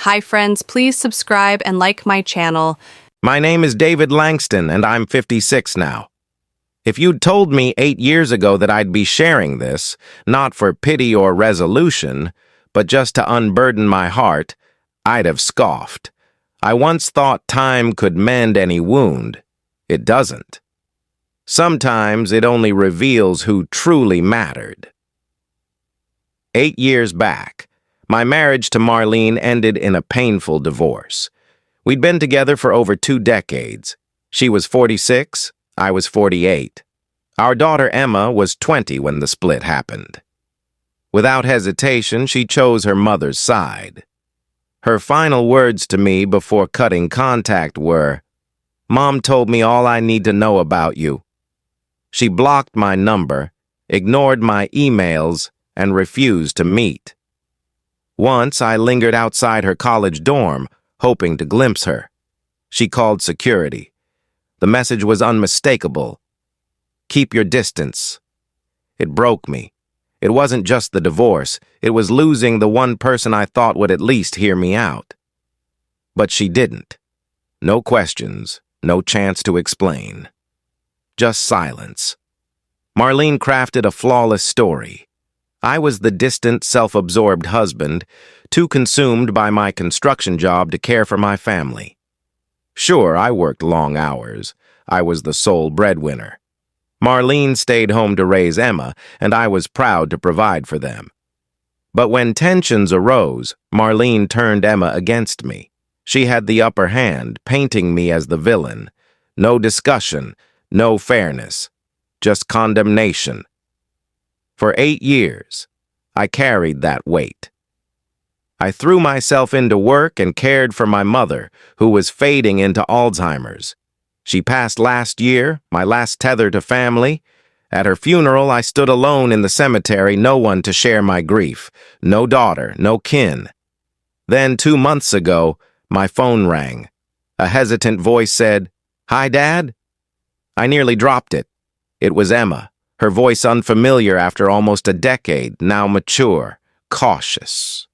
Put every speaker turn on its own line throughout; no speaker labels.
Hi friends, please subscribe and like my channel.
My name is David Langston, and I'm 56 now. If you'd told me 8 years ago that I'd be sharing this, not for pity or resolution, but just to unburden my heart, I'd have scoffed. I once thought time could mend any wound. It doesn't. Sometimes it only reveals who truly mattered. 8 years back, my marriage to Marlene ended in a painful divorce. We'd been together for over 2 decades. She was 46, I was 48. Our daughter Emma was 20 when the split happened. Without hesitation, she chose her mother's side. Her final words to me before cutting contact were, "Mom told me all I need to know about you." She blocked my number, ignored my emails, and refused to meet. Once I lingered outside her college dorm, hoping to glimpse her. She called security. The message was unmistakable. "Keep your distance." It broke me. It wasn't just the divorce, it was losing the one person I thought would at least hear me out. But she didn't. No questions, no chance to explain. Just silence. Marlene crafted a flawless story. I was the distant, self-absorbed husband, too consumed by my construction job to care for my family. Sure, I worked long hours. I was the sole breadwinner. Marlene stayed home to raise Emma, and I was proud to provide for them. But when tensions arose, Marlene turned Emma against me. She had the upper hand, painting me as the villain. No discussion, no fairness, just condemnation. For 8 years, I carried that weight. I threw myself into work and cared for my mother, who was fading into Alzheimer's. She passed last year, my last tether to family. At her funeral, I stood alone in the cemetery, no one to share my grief, no daughter, no kin. Then 2 months ago, my phone rang. A hesitant voice said, "Hi, Dad?" I nearly dropped it. It was Emma, her voice unfamiliar after almost a decade, now mature, cautious.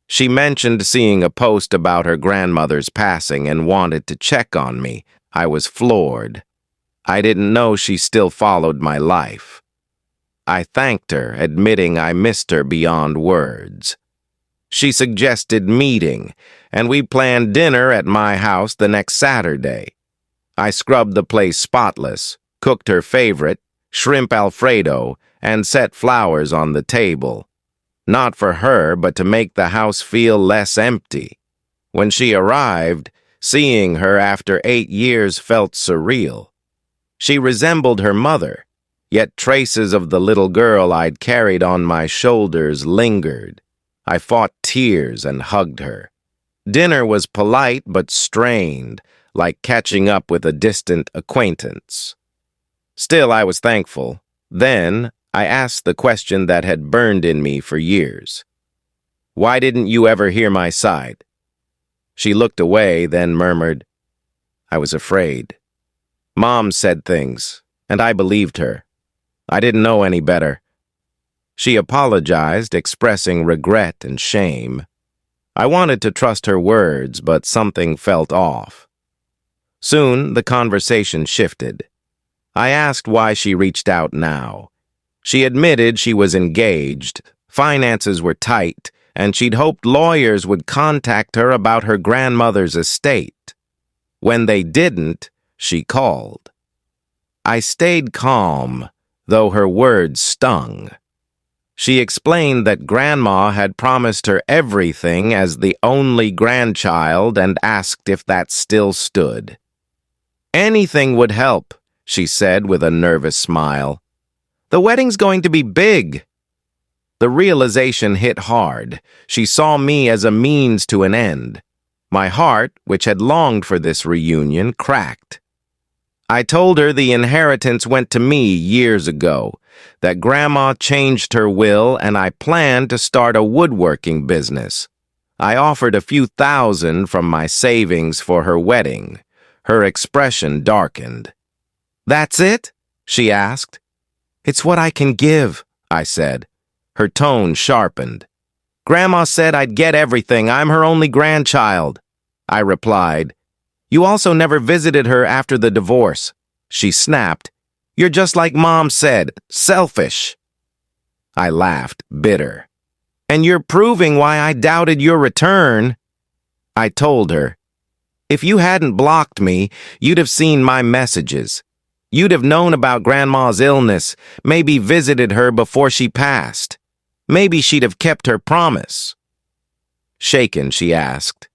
She mentioned seeing a post about her grandmother's passing and wanted to check on me. I was floored. I didn't know she still followed my life. I thanked her, admitting I missed her beyond words. She suggested meeting, and we planned dinner at my house the next Saturday. I scrubbed the place spotless, cooked her favorite, shrimp Alfredo, and set flowers on the table. Not for her, but to make the house feel less empty. When she arrived, seeing her after 8 years felt surreal. She resembled her mother, yet traces of the little girl I'd carried on my shoulders lingered. I fought tears and hugged her. Dinner was polite but strained, like catching up with a distant acquaintance. Still, I was thankful. Then, I asked the question that had burned in me for years. "Why didn't you ever hear my side?" She looked away, then murmured, "I was afraid." Mom said things, and I believed her. I didn't know any better. She apologized, expressing regret and shame. I wanted to trust her words, but something felt off. Soon, the conversation shifted. I asked why she reached out now. She admitted she was engaged, finances were tight, and she'd hoped lawyers would contact her about her grandmother's estate. When they didn't, she called. I stayed calm, though her words stung. She explained that Grandma had promised her everything as the only grandchild and asked if that still stood. "Anything would help," she said with a nervous smile. "The wedding's going to be big." The realization hit hard. She saw me as a means to an end. My heart, which had longed for this reunion, cracked. I told her the inheritance went to me years ago, that Grandma changed her will, and I planned to start a woodworking business. I offered a few thousand from my savings for her wedding. Her expression darkened. "That's it?" she asked. "It's what I can give," I said. Her tone sharpened. Grandma said I'd get everything. I'm her only grandchild. I replied. You also never visited her after the divorce. She snapped. You're just like Mom said, selfish. I laughed, bitter. And you're proving why I doubted your return. I told her. If you hadn't blocked me, you'd have seen my messages. You'd have known about Grandma's illness, maybe visited her before she passed. Maybe she'd have kept her promise. Shaken, she asked,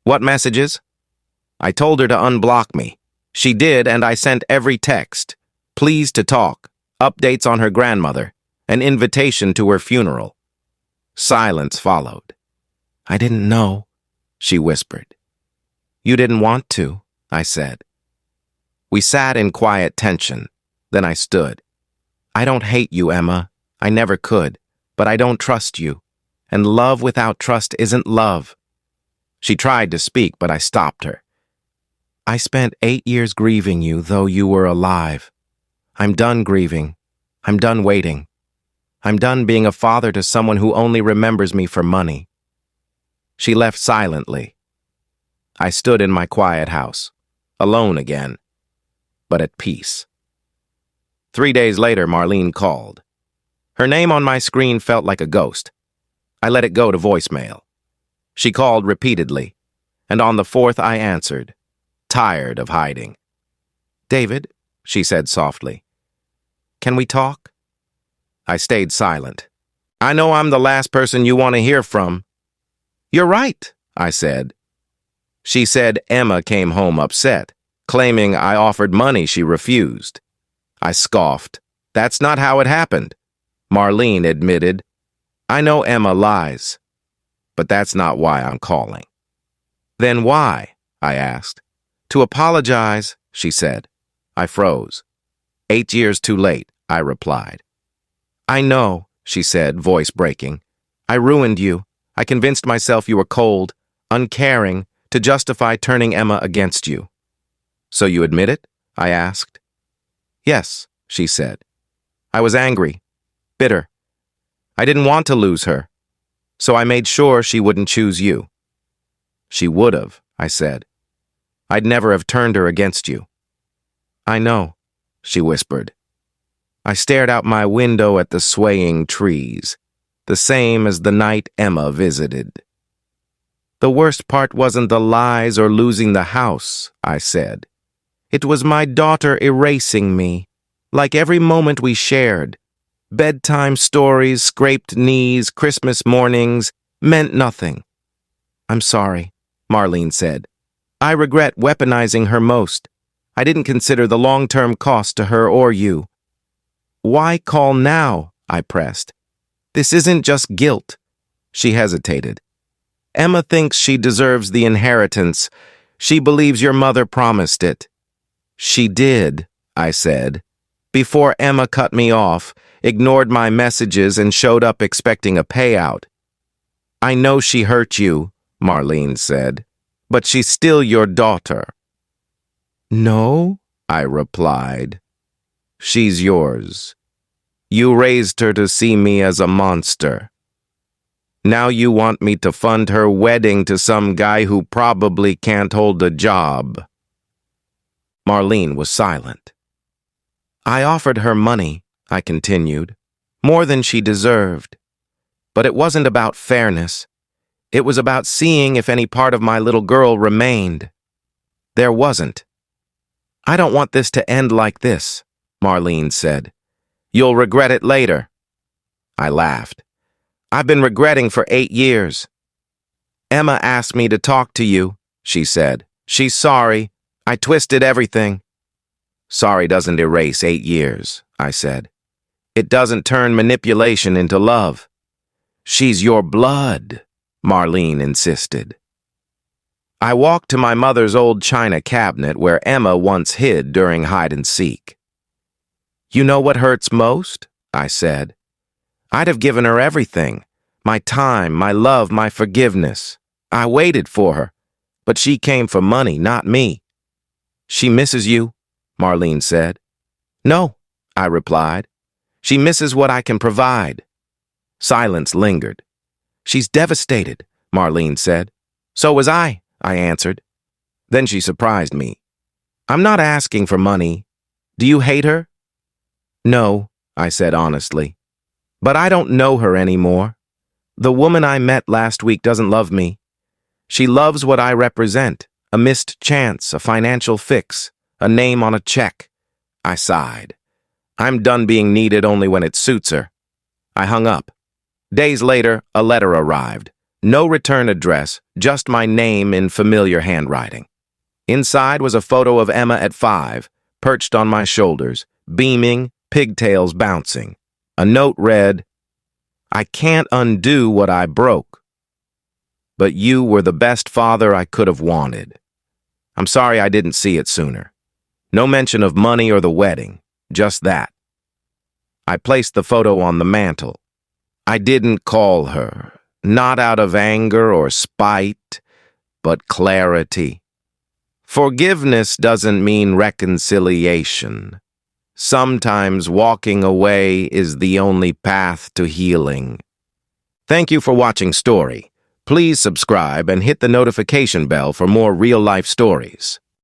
What messages? I told her to unblock me. She did, and I sent every text. Pleased to talk, updates on her grandmother, an invitation to her funeral. Silence followed. I didn't know, she whispered. You didn't want to, I said. We sat in quiet tension. Then I stood. I don't hate you, Emma. I never could. But I don't trust you. And love without trust isn't love. She tried to speak, but I stopped her. I spent 8 years grieving you, though you were alive. I'm done grieving. I'm done waiting. I'm done being a father to someone who only remembers me for money. She left silently. I stood in my quiet house, alone again, but at peace. 3 days later, Marlene called. Her name on my screen felt like a ghost. I let it go to voicemail. She called repeatedly, and on the fourth I answered, tired of hiding. David, she said softly, can we talk? I stayed silent. I know I'm the last person you want to hear from. You're right, I said. She said Emma came home upset, claiming I offered money she refused. I scoffed. That's not how it happened. Marlene admitted, I know Emma lies, but that's not why I'm calling. Then why? I asked. To apologize, she said. I froze. 8 years too late, I replied. I know, she said, voice breaking. I ruined you. I convinced myself you were cold, uncaring, to justify turning Emma against you. So you admit it? I asked. Yes, she said. I was angry, bitter. I didn't want to lose her, so I made sure she wouldn't choose you. She would have, I said. I'd never have turned her against you. I know, she whispered. I stared out my window at the swaying trees, the same as the night Emma visited. The worst part wasn't the lies or losing the house, I said. It was my daughter erasing me, like every moment we shared. Bedtime stories, scraped knees, Christmas mornings, meant nothing. I'm sorry, Marlene said. I regret weaponizing her most. I didn't consider the long-term cost to her or you. Why call now? I pressed. This isn't just guilt. She hesitated. Emma thinks she deserves the inheritance. She believes your mother promised it. She did, I said. Before Emma cut me off, ignored my messages, and showed up expecting a payout. I know she hurt you, Marlene said, but she's still your daughter. No, I replied. She's yours. You raised her to see me as a monster. Now you want me to fund her wedding to some guy who probably can't hold a job. Marlene was silent. I offered her money, I continued, more than she deserved. But it wasn't about fairness. It was about seeing if any part of my little girl remained. There wasn't. I don't want this to end like this, Marlene said. You'll regret it later. I laughed. I've been regretting for 8 years. Emma asked me to talk to you, she said. She's sorry. I twisted everything. Sorry doesn't erase 8 years, I said. It doesn't turn manipulation into love. She's your blood, Marlene insisted. I walked to my mother's old china cabinet where Emma once hid during hide-and-seek. You know what hurts most? I said. I'd have given her everything. My time, my love, my forgiveness. I waited for her, but she came for money, not me. She misses you, Marlene said. No, I replied. She misses what I can provide. Silence lingered. She's devastated, Marlene said. So was I answered. Then she surprised me. I'm not asking for money. Do you hate her? No, I said honestly. But I don't know her anymore. The woman I met last week doesn't love me. She loves what I represent, a missed chance, a financial fix, a name on a check. I sighed. I'm done being needed only when it suits her. I hung up. Days later, a letter arrived. No return address, just my name in familiar handwriting. Inside was a photo of Emma at 5, perched on my shoulders, beaming, pigtails bouncing. A note read, I can't undo what I broke, but you were the best father I could have wanted. I'm sorry I didn't see it sooner. No mention of money or the wedding, just that. I placed the photo on the mantel. I didn't call her, not out of anger or spite, but clarity. Forgiveness doesn't mean reconciliation. Sometimes walking away is the only path to healing. Thank you for watching Story. Please subscribe and hit the notification bell for more real-life stories.